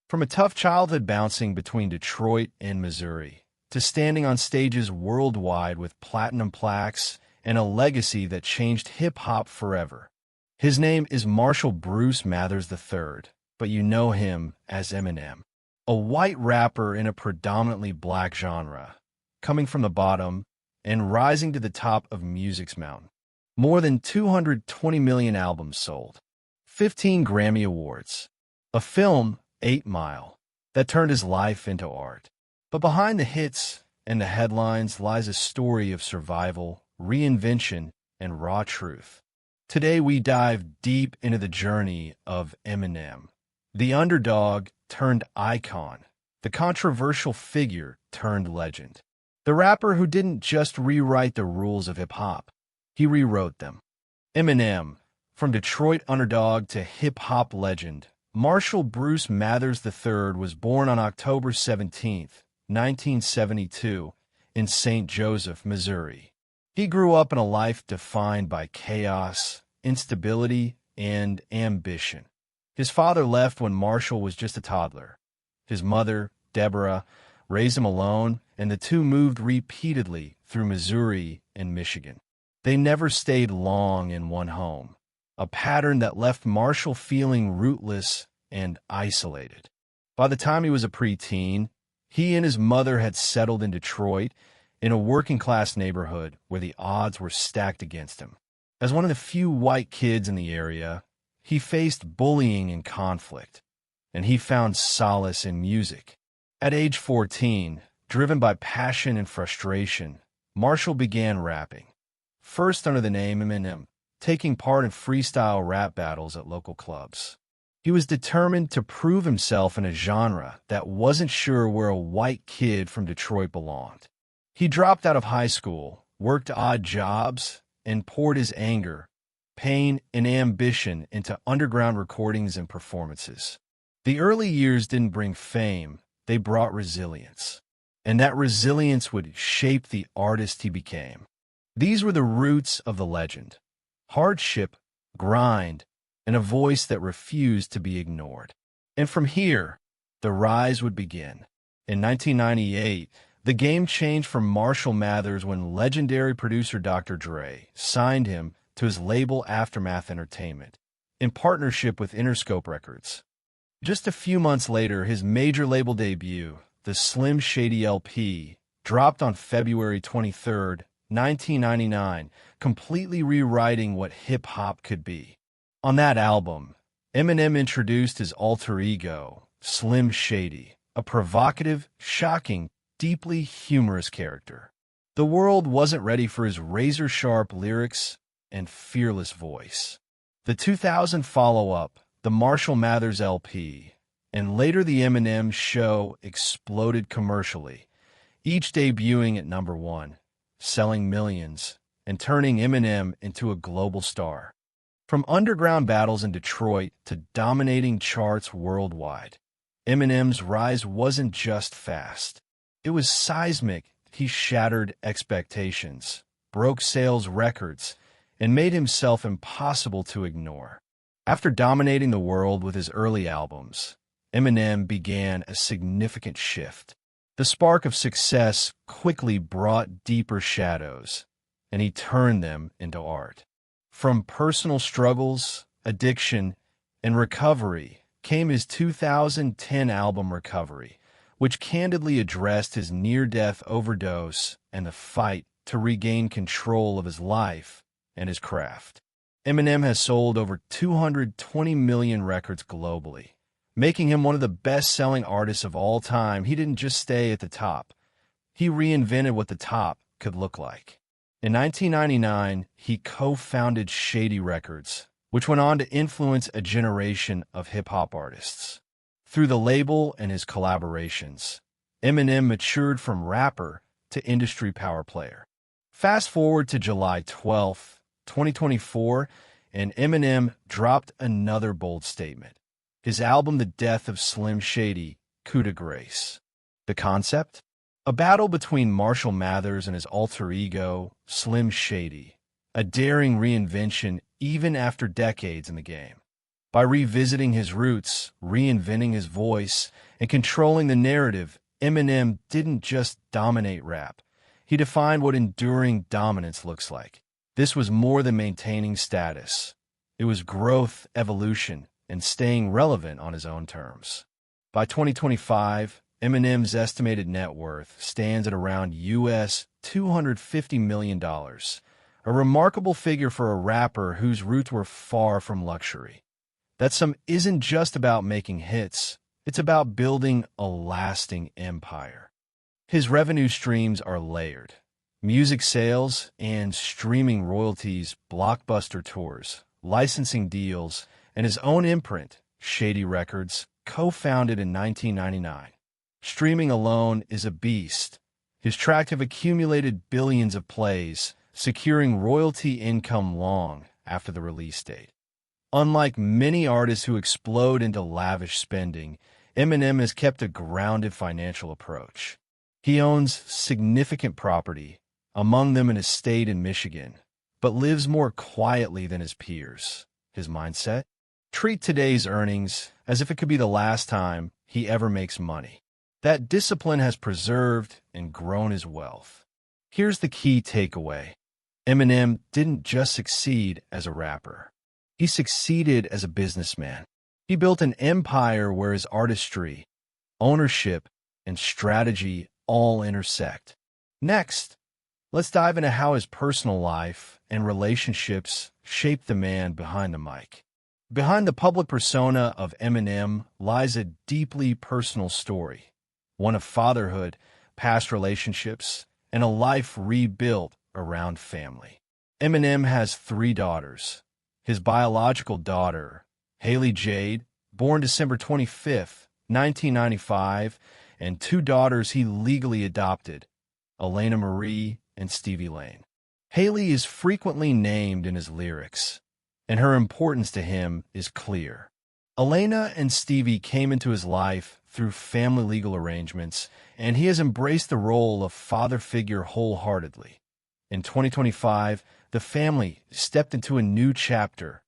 From a tough childhood bouncing between Detroit and Missouri, to standing on stages worldwide with platinum plaques and a legacy that changed hip-hop forever. His name is Marshall Bruce Mathers III, but you know him as Eminem, a white rapper in a predominantly black genre, coming from the bottom and rising to the top of music's mountain. More than 220 million albums sold, 15 Grammy Awards, a film, 8 Mile, that turned his life into art. But behind the hits and the headlines lies a story of survival, reinvention, and raw truth. Today we dive deep into the journey of Eminem, the underdog turned icon, the controversial figure turned legend. The rapper who didn't just rewrite the rules of hip-hop, he rewrote them. Eminem, from Detroit underdog to hip-hop legend, Marshall Bruce Mathers III was born on October 17, 1972, in St. Joseph, Missouri. He grew up in a life defined by chaos, instability, and ambition. His father left when Marshall was just a toddler. His mother, Deborah, raised him alone, and the two moved repeatedly through Missouri and Michigan. They never stayed long in one home, a pattern that left Marshall feeling rootless and isolated. By the time he was a preteen, he and his mother had settled in Detroit, in a working-class neighborhood where the odds were stacked against him. As one of the few white kids in the area, he faced bullying and conflict, and he found solace in music. At age 14, driven by passion and frustration, Marshall began rapping, first under the name Eminem, taking part in freestyle rap battles at local clubs. He was determined to prove himself in a genre that wasn't sure where a white kid from Detroit belonged. He dropped out of high school, worked odd jobs, and poured his anger, pain, and ambition into underground recordings and performances. The early years didn't bring fame, they brought resilience. And that resilience would shape the artist he became. These were the roots of the legend: hardship, grind, and a voice that refused to be ignored. And from here, the rise would begin. In 1998, the game changed for Marshall Mathers when legendary producer Dr. Dre signed him to his label Aftermath Entertainment, in partnership with Interscope Records. Just a few months later, his major label debut, the Slim Shady LP, dropped on February 23, 1999, completely rewriting what hip-hop could be. On that album, Eminem introduced his alter ego, Slim Shady, a provocative, shocking, deeply humorous character. The world wasn't ready for his razor-sharp lyrics and fearless voice. The 2000 follow-up, the Marshall Mathers LP, and later the Eminem Show exploded commercially, each debuting at number 1, selling millions, and turning Eminem into a global star. From underground battles in Detroit to dominating charts worldwide, Eminem's rise wasn't just fast. It was seismic. He shattered expectations, broke sales records, and made himself impossible to ignore. After dominating the world with his early albums, Eminem began a significant shift. The spark of success quickly brought deeper shadows, and he turned them into art. From personal struggles, addiction, and recovery came his 2010 album Recovery, which candidly addressed his near-death overdose and the fight to regain control of his life and his craft. Eminem has sold over 220 million records globally, making him one of the best-selling artists of all time. He didn't just stay at the top. He reinvented what the top could look like. In 1999, he co-founded Shady Records, which went on to influence a generation of hip-hop artists. Through the label and his collaborations, Eminem matured from rapper to industry power player. Fast forward to July 12, 2024, and Eminem dropped another bold statement. His album, The Death of Slim Shady, Coup de Grace. The concept? A battle between Marshall Mathers and his alter ego, Slim Shady. A daring reinvention even after decades in the game. By revisiting his roots, reinventing his voice, and controlling the narrative, Eminem didn't just dominate rap. He defined what enduring dominance looks like. This was more than maintaining status. It was growth, evolution, and staying relevant on his own terms. By 2025, Eminem's estimated net worth stands at around US $250 million, a remarkable figure for a rapper whose roots were far from luxury. That sum isn't just about making hits, it's about building a lasting empire. His revenue streams are layered. Music sales and streaming royalties, blockbuster tours, licensing deals, and his own imprint, Shady Records, co-founded in 1999. Streaming alone is a beast. His tracks have accumulated billions of plays, securing royalty income long after the release date. Unlike many artists who explode into lavish spending, Eminem has kept a grounded financial approach. He owns significant property, among them an estate in Michigan, but lives more quietly than his peers. His mindset? Treat today's earnings as if it could be the last time he ever makes money. That discipline has preserved and grown his wealth. Here's the key takeaway. Eminem didn't just succeed as a rapper. He succeeded as a businessman. He built an empire where his artistry, ownership, and strategy all intersect. Next, let's dive into how his personal life and relationships shaped the man behind the mic. Behind the public persona of Eminem lies a deeply personal story, one of fatherhood, past relationships, and a life rebuilt around family. Eminem has 3 daughters. His biological daughter, Haley Jade, born December 25, 1995, and 2 daughters he legally adopted, Elena Marie and Stevie Lane. Haley is frequently named in his lyrics, and her importance to him is clear. Elena and Stevie came into his life through family legal arrangements, and he has embraced the role of father figure wholeheartedly. In 2025, the family stepped into a new chapter.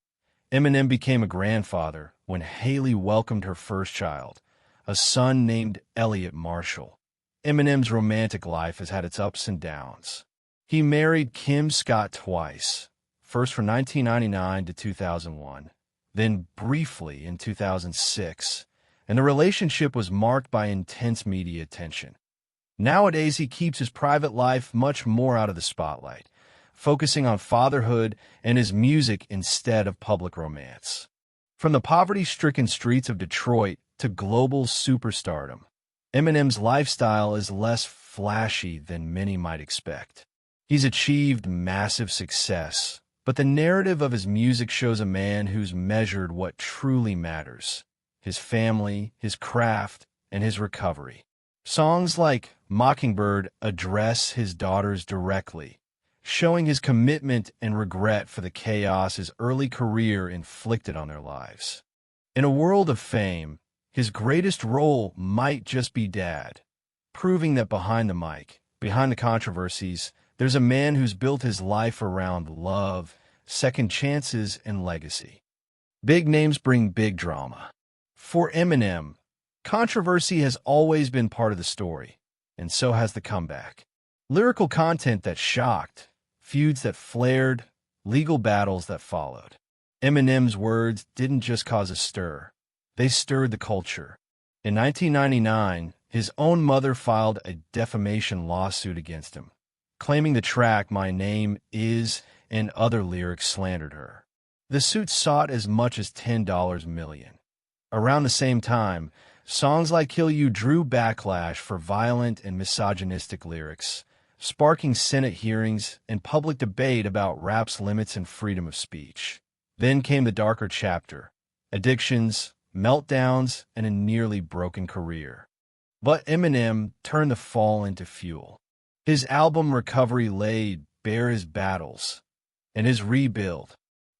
Eminem became a grandfather when Haley welcomed her first child, a son named Elliot Marshall. Eminem's romantic life has had its ups and downs. He married Kim Scott twice, first from 1999 to 2001, then briefly in 2006, and the relationship was marked by intense media attention. Nowadays, he keeps his private life much more out of the spotlight, focusing on fatherhood and his music instead of public romance. From the poverty-stricken streets of Detroit to global superstardom, Eminem's lifestyle is less flashy than many might expect. He's achieved massive success, but the narrative of his music shows a man who's measured what truly matters: his family, his craft, and his recovery. Songs like Mockingbird address his daughters directly, showing his commitment and regret for the chaos his early career inflicted on their lives. In a world of fame, his greatest role might just be dad, proving that behind the mic, behind the controversies, there's a man who's built his life around love, second chances, and legacy. Big names bring big drama. For Eminem, controversy has always been part of the story, and so has the comeback. Lyrical content that shocked, feuds that flared, legal battles that followed. Eminem's words didn't just cause a stir. They stirred the culture. In 1999, his own mother filed a defamation lawsuit against him, claiming the track "My Name Is" and other lyrics slandered her. The suit sought as much as $10 million. Around the same time, songs like "Kill You" drew backlash for violent and misogynistic lyrics, sparking Senate hearings and public debate about rap's limits and freedom of speech. Then came the darker chapter: addictions, meltdowns, and a nearly broken career. But Eminem turned the fall into fuel. His album Recovery laid bare his battles and his rebuild.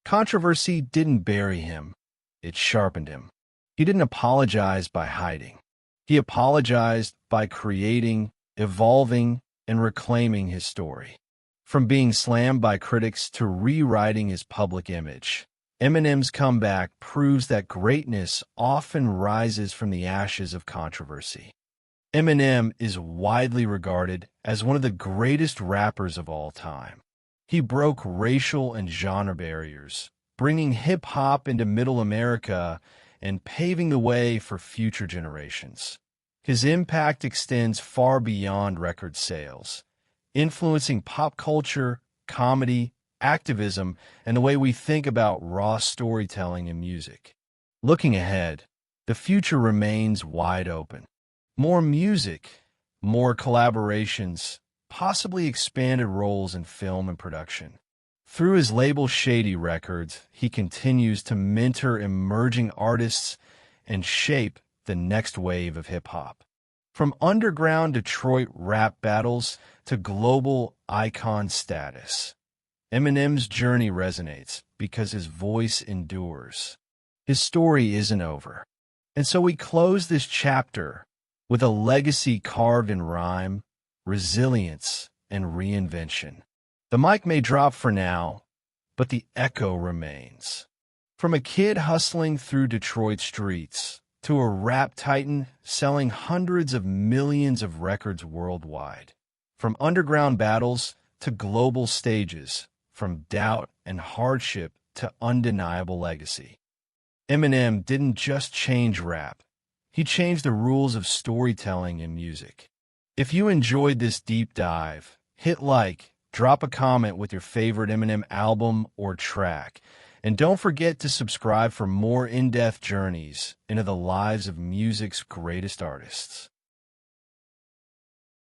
Controversy didn't bury him, it sharpened him. He didn't apologize by hiding. He apologized by creating, evolving, and reclaiming his story. From being slammed by critics to rewriting his public image, Eminem's comeback proves that greatness often rises from the ashes of controversy. Eminem is widely regarded as one of the greatest rappers of all time. He broke racial and genre barriers, bringing hip-hop into Middle America and paving the way for future generations. His impact extends far beyond record sales, influencing pop culture, comedy, activism, and the way we think about raw storytelling in music. Looking ahead, the future remains wide open. More music, more collaborations, possibly expanded roles in film and production. Through his label Shady Records, he continues to mentor emerging artists and shape the next wave of hip-hop. From underground Detroit rap battles to global icon status, Eminem's journey resonates because his voice endures. His story isn't over. And so we close this chapter with a legacy carved in rhyme, resilience, and reinvention. The mic may drop for now, but the echo remains. From a kid hustling through Detroit streets to a rap titan selling hundreds of millions of records worldwide. From underground battles to global stages, from doubt and hardship to undeniable legacy. Eminem didn't just change rap. He changed the rules of storytelling in music. If you enjoyed this deep dive, hit like, drop a comment with your favorite Eminem album or track, and don't forget to subscribe for more in-depth journeys into the lives of music's greatest artists.